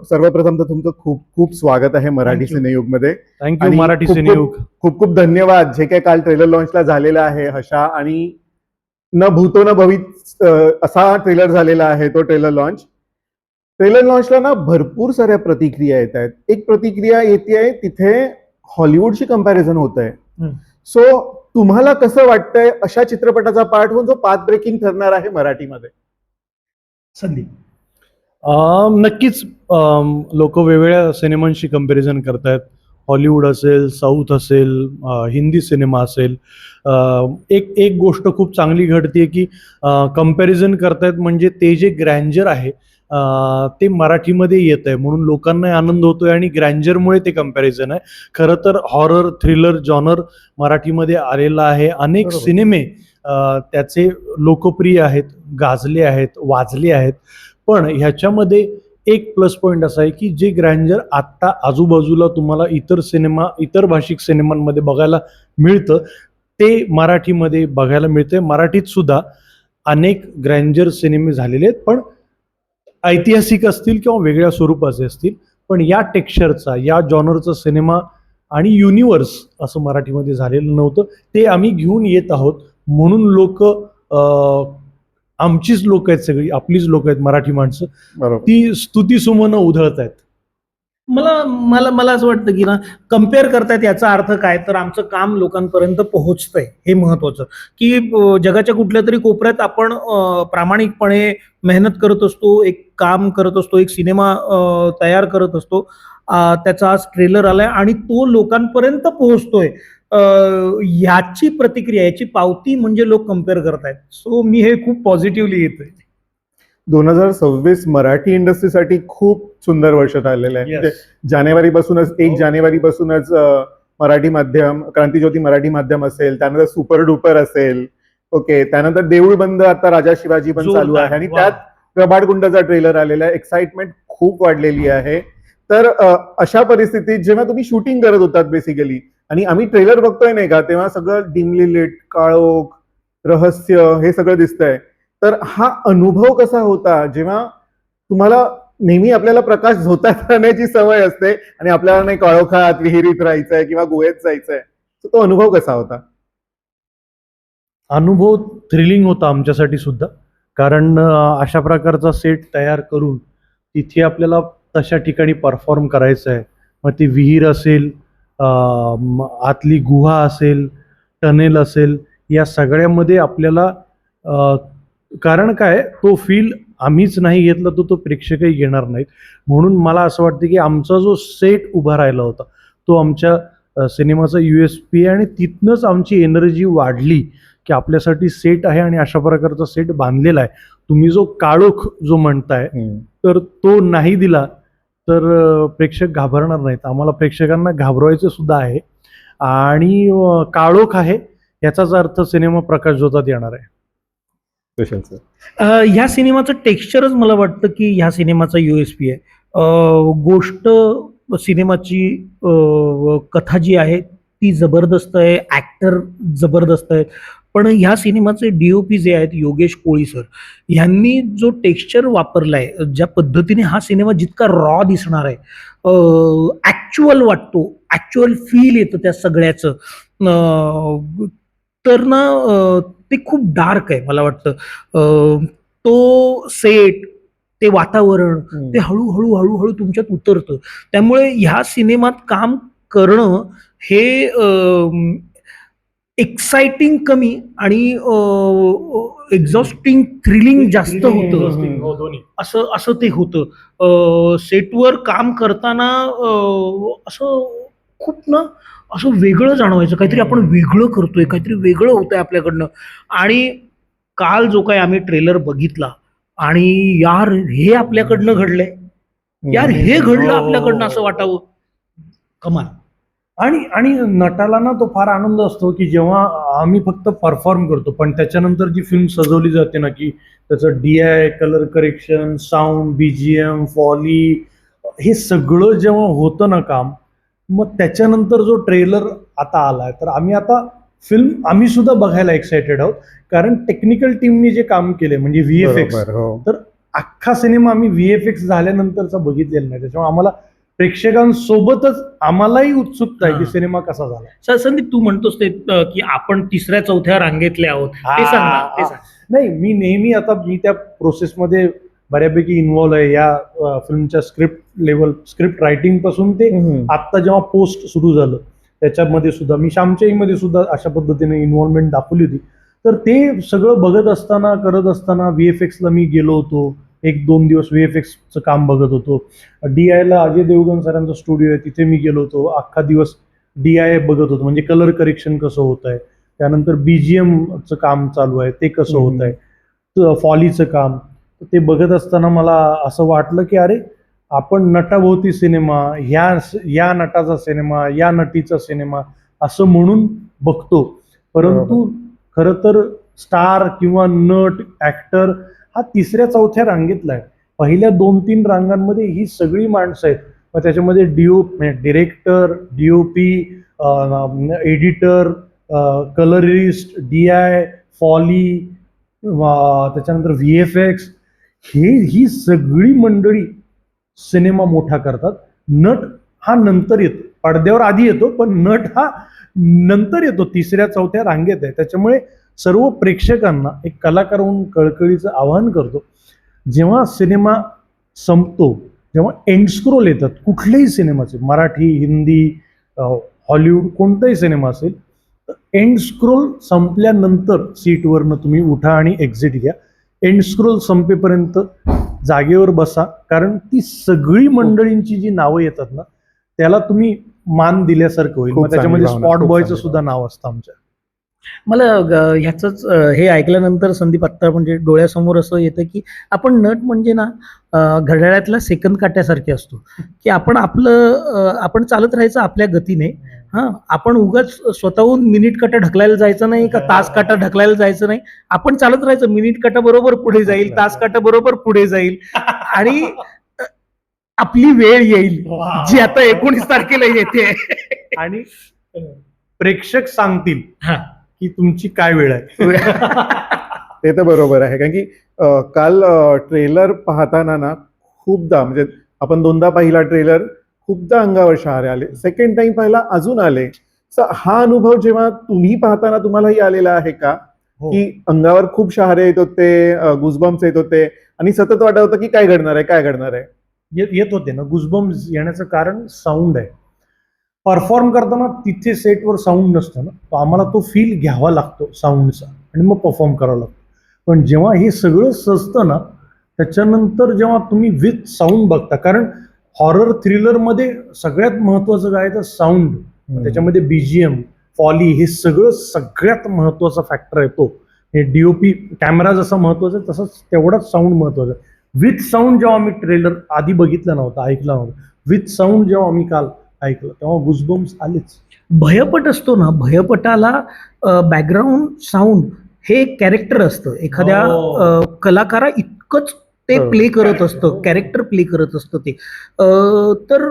सर्वप्रथम तर तुमचं खूप खूप स्वागत आहे मराठी Thank you. सिनेयुगमध्ये. थँक्यू आणि मराठी खूप सिनेयुग. खूप खूप धन्यवाद जे काही काल ट्रेलर लॉन्चला झालेला आहे हशा, आणि न भूतो न भवित असा ट्रेलर झालेला आहे तो ट्रेलर लॉन्च. ट्रेलर लॉन्चला ना भरपूर साऱ्या प्रतिक्रिया येत आहेत. एक प्रतिक्रिया येते तिथे हॉलिवूडशी कंपॅरिझन होत आहे. हम्म. सो तुम्हाला कसं वाटतंय अशा चित्रपटाचा पार्ट होऊन जो पाथ ब्रेकिंग ठरणार आहे मराठीमध्ये? संदीप. नक्कीच लोक वेगवेगळ्या सिनेमांशी कंपॅरिझन करतायत. हॉलिवूड असेल, साऊथ असेल, हिंदी सिनेमा असेल. एक एक गोष्ट खूप चांगली घडते की कंपॅरिझन करतायत, म्हणजे ते जे ग्रँजर आहे ते मराठीमध्ये येत आहे म्हणून लोकांना आनंद होतोय, आणि ग्रँजरमुळे ते कंपॅरिझन आहे. खरं तर हॉरर थ्रिलर जॉनर मराठीमध्ये आलेला आहे. अनेक बरोबर. सिनेमे त्याचे लोकप्रिय आहेत, गाजले आहेत, वाजले आहेत. पण ह्याच्यामध्ये एक प्लस पॉईंट असा आहे की जे ग्रँजर आत्ता आजूबाजूला तुम्हाला इतर भाषिक सिनेमांमध्ये बघायला मिळतं ते मराठीमध्ये बघायला मिळते. मराठीत सुद्धा अनेक ग्रँजर सिनेमे झालेले आहेत, पण ऐतिहासिक असतील किंवा वेगळ्या स्वरूपाचे असतील. पण या टेक्स्चरचा, या जॉनरचा सिनेमा आणि युनिवर्स असं मराठीमध्ये झालेलं नव्हतं. ते आम्ही घेऊन येत आहोत, म्हणून लोक आमचीच लोक आहेत, सगळी आपलीच लोक आहेत मराठी माणसं, बरोबर. ती स्तुती सुमनं उधळत आहेत. मला मला मला असं वाटतं की ना, कम्पेअर करतायत याचा अर्थ काय, तर आमचं काम लोकांपर्यंत पोहोचतंय हे महत्वाचं. की जगाच्या कुठल्या तरी कोपऱ्यात आपण प्रामाणिकपणे मेहनत करत असतो, एक काम करत असतो, एक सिनेमा तयार करत असतो. त्याचा आज ट्रेलर आलाय आणि तो लोकांपर्यंत पोहोचतोय. याची प्रतिक्रिया, याची पावती म्हणजे लोक कम्पेअर करतायत. सो मी हे खूप पॉझिटिव्हली येतोय. 2026 मराठी इंडस्ट्रीसाठी खूप सुंदर वर्ष आलेलं आहे. Yes. म्हणजे जानेवारीपासूनच 1 हो. जानेवारीपासूनच मराठी माध्यम, क्रांतिज्योती मराठी माध्यम असेल, त्यानंतर सुपर डुपर असेल, ओके, त्यानंतर देऊळ बंद, आता राजा शिवाजी पण चालू जोरदार. आहे, आणि वा. त्यात प्रभाड गुंडाचा ट्रेलर आलेला आहे. एक्साइटमेंट खूप वाढलेली आहे. तर अशा परिस्थितीत जेव्हा तुम्ही शूटिंग करत होतात बेसिकली, आणि आम्ही ट्रेलर बघतोय नाही का, तेव्हा सगळं डिमली लिट, काळोख, रहस्य हे सगळं दिसतंय. तर हा अनुभव कसा होता जेव्हा तुम्हाला नेहमी आपल्याला प्रकाश झोतात राहण्याची सवय असते आणि आपल्याला नाही काळोखात विहिरीत राहायचंय किंवा गोव्यात जायचंय, तो अनुभव कसा होता? अनुभव थ्रिलिंग होता आमच्यासाठी सुद्धा, कारण अशा प्रकारचा सेट तयार करून तिथे आपल्याला तशा ठिकाणी परफॉर्म करायचं आहे. मग ती विहीर असेल, आतली गुहा असेल, टनेल असेल, या सगळ्यामध्ये आपल्याला कारण काय, तो फील आम्हीच नाही घेतला तो प्रेक्षकही घेणार नाहीत. म्हणून मला असं वाटतं की आमचा जो सेट उभा राहिला होता तो आमच्या सिनेमाचा USP आहे, आणि तिथनंच आमची एनर्जी वाढली की आपल्यासाठी सेट आहे आणि अशा प्रकारचा सेट बांधलेला आहे. तुम्ही जो काळोख जो म्हणताय, तर तो नाही दिला तर प्रेक्षक घाबरणार नाहीत. आम्हाला प्रेक्षकांना घाबरवायचं सुद्धा आहे, आणि काळोख आहे याचाच अर्थ सिनेमा प्रकाश झोतात येणार आहे. ह्या सिनेमाचं टेक्स्चरच मला वाटतं की ह्या सिनेमाचा USP आहे. गोष्ट सिनेमाची कथा जी आहे ती जबरदस्त आहे, ऍक्टर जबरदस्त आहेत. पण ह्या सिनेमाचे DOP जे आहेत योगेश कोळी सर, ह्यांनी जो टेक्स्चर वापरलाय, ज्या पद्धतीने हा सिनेमा जितका रॉ दिसणार आहे, ऍक्च्युअल वाटतो, ऍक्च्युअल फील येतं त्या सगळ्याचं, तर ना ते खूप डार्क आहे. मला वाटतं तो सेट, ते वातावरण, ते हळूहळू हळूहळू तुमच्यात उतरतं. त्यामुळे ह्या सिनेमात काम करणं हे एक्साइटिंग कमी आणि एक्झॉस्टिंग थ्रिलिंग जास्त होतं. हो, दोन्ही. असं ते होतं. सेटवर काम करताना असं खूप ना, असं वेगळं जाणवायचं, काहीतरी आपण वेगळं करतोय, काहीतरी वेगळं होतंय आपल्याकडनं. आणि काल जो काही आम्ही ट्रेलर बघितला, आणि यार हे आपल्याकडनं घडलंय, यार हे घडलं आपल्याकडनं असं वाटावं. कमाल. आणि नटाला ना तो फार आनंद असतो की जेव्हा आम्ही फक्त परफॉर्म करतो, पण त्याच्यानंतर जी फिल्म सजवली जाते ना, की त्याचं DI, colour correction, sound, BGM, foley, हे सगळं जेव्हा होतं ना काम, मग त्याच्यानंतर जो ट्रेलर आता आलाय, तर आम्ही सुद्धा बघायला एक्सायटेड आहोत. कारण टेक्निकल टीमने जे काम केले म्हणजे VFX, बरोबर, हो. तर अख्खा सिनेमा आम्ही VFX झाल्यानंतरचा बघितलेला नाही, त्याच्यामुळे आम्हाला प्रेक्षकांसोबतच आम्हालाही उत्सुकता आहे की हा. सिनेमा कसा झाला. संदीप, तू म्हणतोस ते की आपण 3ऱ्या-4थ्या रांगेतले आहोत, ते सांग ना, ते सांग. नाही, मी नेहमी आता मी त्या प्रोसेसमध्ये बऱ्यापैकी इन्व्हॉल्व आहे या फिल्मच्या स्क्रिप्ट रायटिंग पासून ते आत्ता जेव्हा पोस्ट सुरू झालं त्याच्यामध्ये सुद्धा मी श्यामच्याईमध्ये सुद्धा अशा पद्धतीने इन्व्हॉल्वमेंट दाखवली होती. तर ते सगळं बघत असताना करत असताना VFXला मी गेलो होतो, 1-2 दिवस VFXचं काम बघत होतो. DI ला अजय देवगण सरांचा स्टुडिओ आहे, तिथे मी गेलो होतो, अख्खा दिवस DI बघत होतो, म्हणजे कलर करेक्शन कसं होत आहे, त्यानंतर BGMचं काम चालू आहे ते कसं होत आहे, फॉलीचं काम. ते बघत असताना मला असं वाटलं की अरे आपण नटाभोवती सिनेमा, या नटाचा सिनेमा, या नटीचा सिनेमा असं म्हणून बघतो, परंतु खरं तर स्टार किंवा नट ऍक्टर हा 3ऱ्या-4थ्या रांगेतला आहे. पहिल्या 2-3 रांगांमध्ये ही सगळी माणसं आहेत. मग त्याच्यामध्ये director, DOP, editor, colourist, DI, foley, त्याच्यानंतर VFX, ही सगळी मंडळी सिनेमा मोठा करतात. नट हा नंतर येतो, पडद्यावर आधी येतो, पण नट हा नंतर येतो, 3ऱ्या-4थ्या रांगेत आहे. त्याच्यामुळे सर्व प्रेक्षकांना एक कलाकार म्हणून कळकळीचं आवाहन करतो, जेव्हा सिनेमा संपतो, जेव्हा एंड स्क्रोल येतात कुठल्याही सिनेमाचे, मराठी, हिंदी, हॉलिवूड, कोणताही सिनेमा असेल, तर एंड स्क्रोल संपल्यानंतर सीटवरनं तुम्ही उठा आणि एक्झिट घ्या. एंड स्क्रोल संपेपर्यंत जागेवर बसा, कारण ती सगळी मंडळींची जी नावं येतात ना त्याला तुम्ही मान दिल्यासारखं होईल. मग त्याच्यामध्ये स्पॉट बॉयचं सुद्धा नाव असतं आमच्या. मला ह्याच हे ऐकल्यानंतर संदीप आत्ता म्हणजे डोळ्यासमोर असं येतं की आपण नट म्हणजे ना घड्याळातल्या सेकंद काट्यासारखे असतो, की आपण चालत राहायचं आपल्या गतीने. आपण उगाच स्वतःहून मिनिट काटा ढकलायला जायचं नाही का तास काटा ढकलायला जायचं नाही. आपण चालत राहायचं, मिनिट काटा बरोबर पुढे जाईल, तास काटा बरोबर पुढे जाईल आणि आपली वेळ येईल जी आता 19 तारखेला येते आणि प्रेक्षक सांगतील की तुमची काय वेळ आहे. ते तर बरोबर आहे, कारण की काल ट्रेलर पाहताना ना खूपदा, म्हणजे आपण 2दा पाहिला ट्रेलर, खूपदा अंगावर शहारे आले, सेकंड टाइम पाहिला अजून आले. हा अनुभव जेव्हा तुम्ही पाहताना तुम्हालाही आलेला आहे का, की अंगावर खूप शहारे येत होते, गुजबम्स येत होते आणि सतत वाटत होतं की काय घडणार आहे, काय घडणार आहे? येत होते ना. गुजबम्स येण्याचं कारण साऊंड आहे. परफॉर्म करताना तिथे सेटवर साऊंड नसतं ना, तो आम्हाला तो फील घ्यावा लागतो साऊंडचा आणि मग परफॉर्म करावा लागतो. पण जेव्हा हे सगळं सजतं ना त्याच्यानंतर जेव्हा तुम्ही विथ साऊंड बघता, कारण हॉरर थ्रिलरमध्ये सगळ्यात महत्वाचं काय तर साऊंड, त्याच्यामध्ये BGM, फॉली, हे सगळं सगळ्यात महत्वाचा फॅक्टर आहे. तो हे DOP कॅमेरा जसा महत्वाचा आहे तसंच तेवढाच साऊंड महत्वाचा आहे. विथ साऊंड जेव्हा आम्ही ट्रेलर आधी बघितलं नव्हतं, ऐकलं नव्हतं, विथ साऊंड जेव्हा आम्ही काल ऐकलं तेव्हा गुजबम्स आलेच. भयपट असतो ना, भयपटाला बॅकग्राऊंड साऊंड हे कॅरेक्टर असतं. एखाद्या कलाकारा इतकंच ते प्ले करत असतं, कॅरेक्टर प्ले करत असतं ते. तर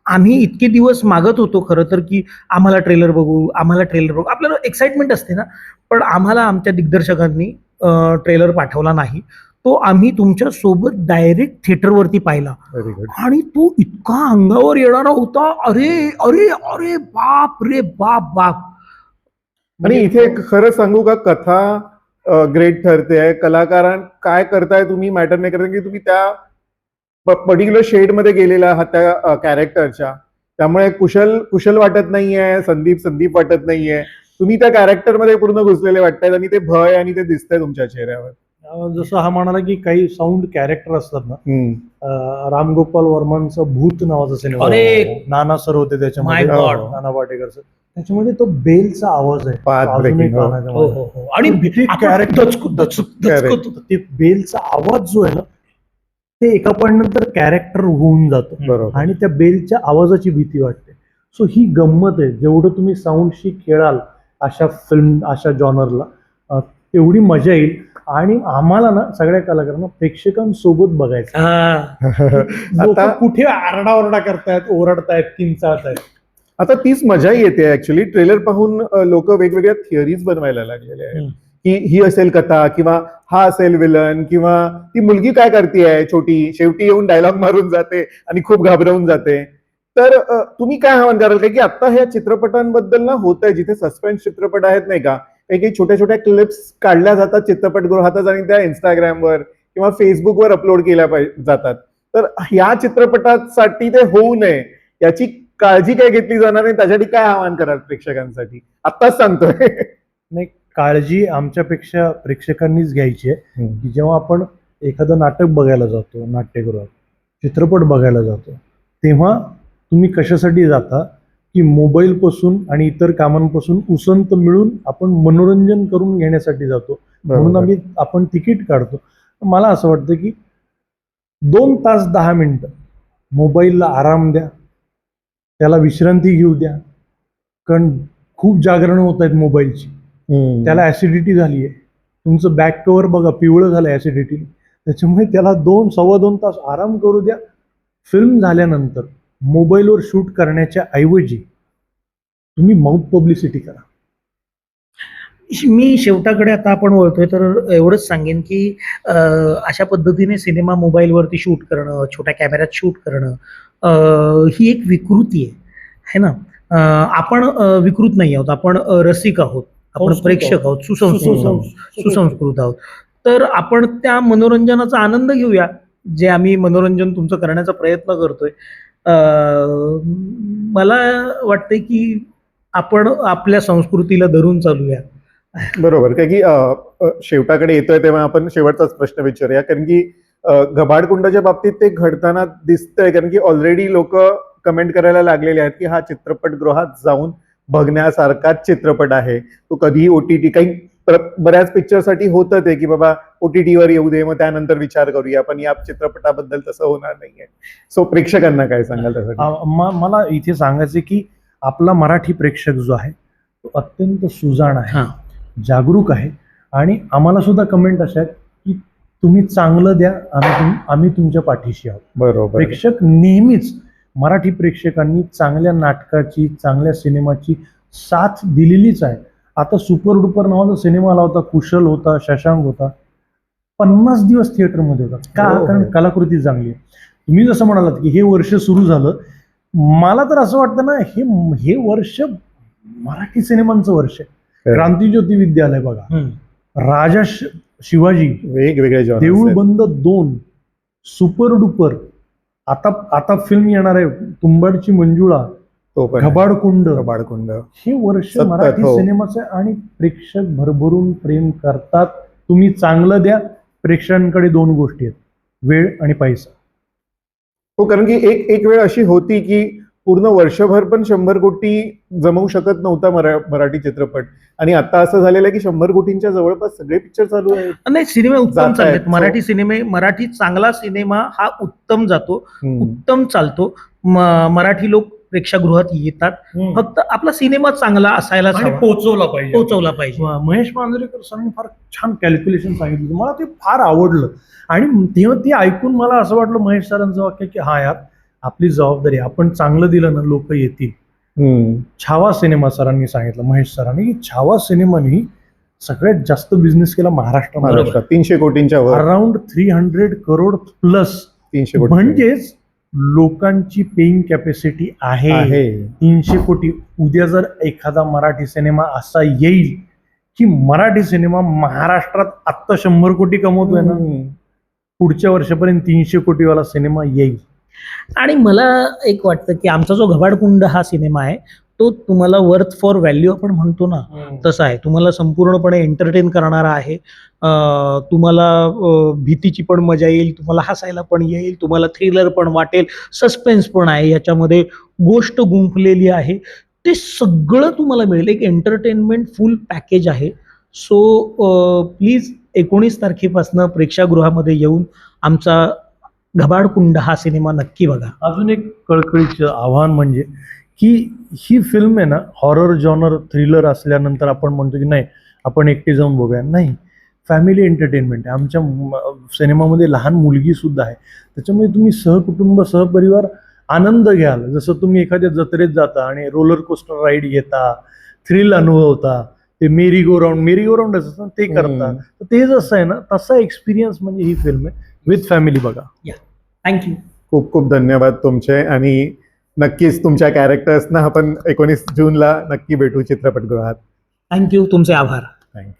आम्ही इतके दिवस मागत होतो खरं तर की आम्हाला ट्रेलर बघू, आपल्याला एक्साइटमेंट असते ना, पण आम्हाला आमच्या दिग्दर्शकांनी ट्रेलर पाठवला नाही. तो आम्ही तुमच्या सोबत डायरेक्ट थिएटरवरती पाहिला आणि तो इतका अंगावर येणारा होता, अरे अरे अरे बाप रे बाप बाप. आणि इथे खरं सांगू का, कथा ग्रेट ठरते आहे, कलाकारां काय करताय तुम्ही मॅटर नाही करत, की तुम्ही त्या पर्टिक्युलर शेडमध्ये गेलेला आहात त्या कॅरेक्टरच्या, त्यामुळे कुशल वाटत नाहीये, संदीप वाटत नाहीये, तुम्ही त्या कॅरेक्टरमध्ये पूर्ण घुसलेले वाटतायत आणि ते भय आणि ते दिसतंय तुमच्या चेहऱ्यावर. जसं हा म्हणाला की काही साऊंड कॅरेक्टर असतात ना, रामगोपाल वर्मांचं भूत नावाचा सिनेमा, नाना सर होते त्याच्यामध्ये, नाना पाटेकर सर, त्याच्यामध्ये तो बेलचा आवाज आहे आणि ते बेलचा आवाज जो आहे ना ते एका पॉइंट नंतर कॅरेक्टर होऊन जातो आणि त्या बेलच्या आवाजाची भीती वाटते. सो ही गंमत आहे. जेवढं तुम्ही साऊंडशी खेळाल अशा फिल्म, अशा जॉनरला, तेवढी मजा येईल. आणि आम्हाला ना सगळ्या कलाकारांना प्रेक्षकांसोबत बघायचं. आता कुठे आरडाओरडा करतायत, ओरडतायत, किंचाळतायत, आता तीच मजा येते ऍक्च्युली. ट्रेलर पाहून लोक वेगवेगळ्या थिअरीज बनवायला लागलेले आहेत की ही असेल कथा किंवा हा असेल विलन किंवा ती मुलगी काय करते छोटी, शेवटी येऊन डायलॉग मारून जाते आणि खूप घाबरवून जाते. तर तुम्ही काय आव्हान कराल का की आता ह्या चित्रपटांबद्दल ना होत आहे, जिथे सस्पेन्स चित्रपट आहेत नाही का, काही काही छोट्या छोट्या क्लिप्स काढल्या जातात चित्रपटगृहातच आणि त्या इंस्टाग्रामवर किंवा फेसबुकवर अपलोड केल्या जातात. तर ह्या चित्रपटासाठी ते होऊ नये याची काळजी काय घेतली जाणार आणि त्यासाठी काय आवाहन कराल प्रेक्षकांसाठी? आत्ताच सांगतोय. नाही, काळजी आमच्यापेक्षा प्रेक्षकांनीच घ्यायची आहे की जेव्हा आपण एखादं नाटक बघायला जातो नाट्यगृहात, चित्रपट बघायला जातो, तेव्हा तुम्ही कशासाठी जाता की मोबाईलपासून आणि इतर कामांपासून उसंत मिळून आपण मनोरंजन करून घेण्यासाठी जातो. म्हणून आपण तिकीट काढतो. मला असं वाटतं की 2 तास 10 मिनिटं मोबाईलला आराम द्या, त्याला विश्रांती घेऊ द्या. कारण खूप जागरण होत आहेत मोबाईलची, त्याला ऍसिडिटी झाली आहे. तुमचं बॅक कव्हर बघा पिवळं झालं ऍसिडिटीने. त्याच्यामुळे त्याला 2-2.25 तास आराम करू द्या. फिल्म झाल्यानंतर मोबाईलवर शूट करण्याच्या ऐवजी तुम्ही माउथ पब्लिसिटी करा. मी शेवटाकडे आता आपण वळतोय तर एवढंच सांगेन की अशा पद्धतीने सिनेमा मोबाईलवरती शूट करणं, छोट्या कॅमेऱ्यात शूट करणं ही एक विकृती आहे ना. आपण विकृत नाही आहोत, आपण रसिक आहोत, आपण प्रेक्षक आहोत, सुसंस्कृत आहोत. तर आपण त्या मनोरंजनाचा आनंद घेऊया, जे आम्ही मनोरंजन तुमचं करण्याचा प्रयत्न करतोय. मला वाटतंय की आपण आपल्या संस्कृतीला धरून चालूया. बरोबर. कारण की शेवटाकडे येतोय तेव्हा आपण शेवटचाच प्रश्न विचारूया, कारण की घबाडकुंडाच्या बाबतीत ते घडताना दिसतंय, कारण की ऑलरेडी लोक कमेंट करायला लागलेले आहेत की हा चित्रपटगृहात जाऊन बघण्यासारखाच चित्रपट आहे. तो कधीही OTT, काही बऱ्याच पिक्चरसाठी होतं ते की बाबा OTTवर येऊ दे, मग त्यानंतर विचार करूया, पण या चित्रपटाबद्दल तसं होणार नाहीये. सो प्रेक्षकांना काय सांगाल त्यासाठी? मला इथे सांगायचं की आपला मराठी प्रेक्षक जो आहे तो अत्यंत सुजाण आहे, जागरूक आहे. आणि आम्हाला सुद्धा कमेंट अशा आहेत की तुम्ही चांगलं द्या, आम्ही तुमच्या पाठीशी आहोत. बरोबर. प्रेक्षक नेहमीच, मराठी प्रेक्षकांनी चांगल्या नाटकाची, चांगल्या सिनेमाची साथ दिलेलीच आहे. आता सुपर डुपर नावाचा सिनेमा आला होता, कुशल होता, शशांक होता, 50 दिवस थिएटरमध्ये होता. का? कारण कलाकृती चांगली आहे. तुम्ही जसं म्हणालात की हे वर्ष सुरू झालं, मला तर असं वाटतं ना, हे वर्ष मराठी सिनेमांचं वर्ष आहे. क्रांतिज्योती विद्यालय बघा, राजा शिवाजी, वेगवेगळे देऊळ बंद 2, सुपर डुपर, आता फिल्म येणार आहे तुंबाडची मंजुळा, घबाडकुंड. हे वर्ष मराठी सिनेमाचं आहे आणि प्रेक्षक भरभरून प्रेम करतात. तुम्ही चांगलं द्या. प्रेक्षकांकडे 2 गोष्टी आहेत, वेळ आणि पैसा. हो, कारण की एक वेळ अशी होती की पूर्ण वर्षभर पण 100 कोटी जमवू शकत नव्हता मराठी चित्रपट, आणि आता असं झालेलं आहे की 100 कोटींच्या जवळपास सगळे पिक्चर चालू आहेत. नाही, सिनेमे उत्तम चाललेत. मराठी सिनेमे, मराठी चांगला सिनेमा हा उत्तम जातो, उत्तम चालतो. मराठी लोक प्रेक्षागृहात येतात. फक्त आपला सिनेमा चांगला असायला पोहोचवला पाहिजे. महेश मांजरेकर सरांनी फार छान कॅल्क्युलेशन सांगितलं, मला ते फार आवडलं. आणि तेव्हा ते ऐकून मला असं वाटलं, महेश सरांचं वाक्य की हा यार, आपली जबाबदारी, आपण चांगलं दिलं ना लोक येतील. छावा सिनेमा सरांनी सांगितलं, महेश सरांनी, की छावा सिनेमानी सगळ्यात जास्त बिझनेस केला महाराष्ट्रात. 300 कोटींच्या वर, अराउंड 300 करोड प्लस. 300 कोटी म्हणजेच लोकांची पेइंग कॅपॅसिटी आहे 300 कोटी. उद्या जर एखादा मराठी सिनेमा असा येईल की मराठी सिनेमा महाराष्ट्रात आत्ता 100 कोटी कमवतोय ना, पुढच्या वर्षापर्यंत 300 कोटीवाला सिनेमा येईल. आणि मला एक वाटतं की आमचा जो घबाडकुंड हा सिनेमा आहे तो तुम्हाला वर्थ फॉर व्हॅल्यू आपण म्हणतो ना, तसा आहे. तुम्हाला संपूर्णपणे एंटरटेन करणारा आहे. तुम्हाला भीतीची पण मजा येईल, तुम्हाला हसायला पण येईल, तुम्हाला थ्रिलर पण वाटेल, सस्पेन्स पण आहे, याच्यामध्ये गोष्ट गुंफलेली आहे, ते सगळं तुम्हाला मिळेल. एक एंटरटेनमेंट फुल पॅकेज आहे. सो प्लीज 19 तारखेपासून प्रेक्षागृहामध्ये येऊन आमचा घबाडकुंड हा सिनेमा नक्की बघा. अजून एक कळकळीचं आव्हान म्हणजे की ही फिल्म आहे ना, हॉरर जॉनर थ्रिलर असल्यानंतर आपण म्हणतो की नाही आपण एकटे जाऊन बघूया. नाही, फॅमिली एंटरटेनमेंट आहे. आमच्या सिनेमामध्ये लहान मुलगी सुद्धा आहे, त्याच्यामुळे तुम्ही सहकुटुंब सहपरिवार आनंद घ्याल. जसं तुम्ही एखाद्या जत्रेत जाता आणि रोलर कोस्टर राईड घेता, थ्रिल अनुभवता, ते मेरी गो राऊंड असतं ते करतात. तर ते जसं आहे ना तसा एक्सपिरियन्स म्हणजे ही फिल्म आहे. विथ फॅमिली बघा. थँक्यू. खूप खूप धन्यवाद तुमचे, आणि नक्कीच तुमच्या कॅरेक्टर्सना आपण 19 जूनला नक्की भेटू चित्रपटगृहात. थँक्यू. तुमचे आभार. थँक्यू.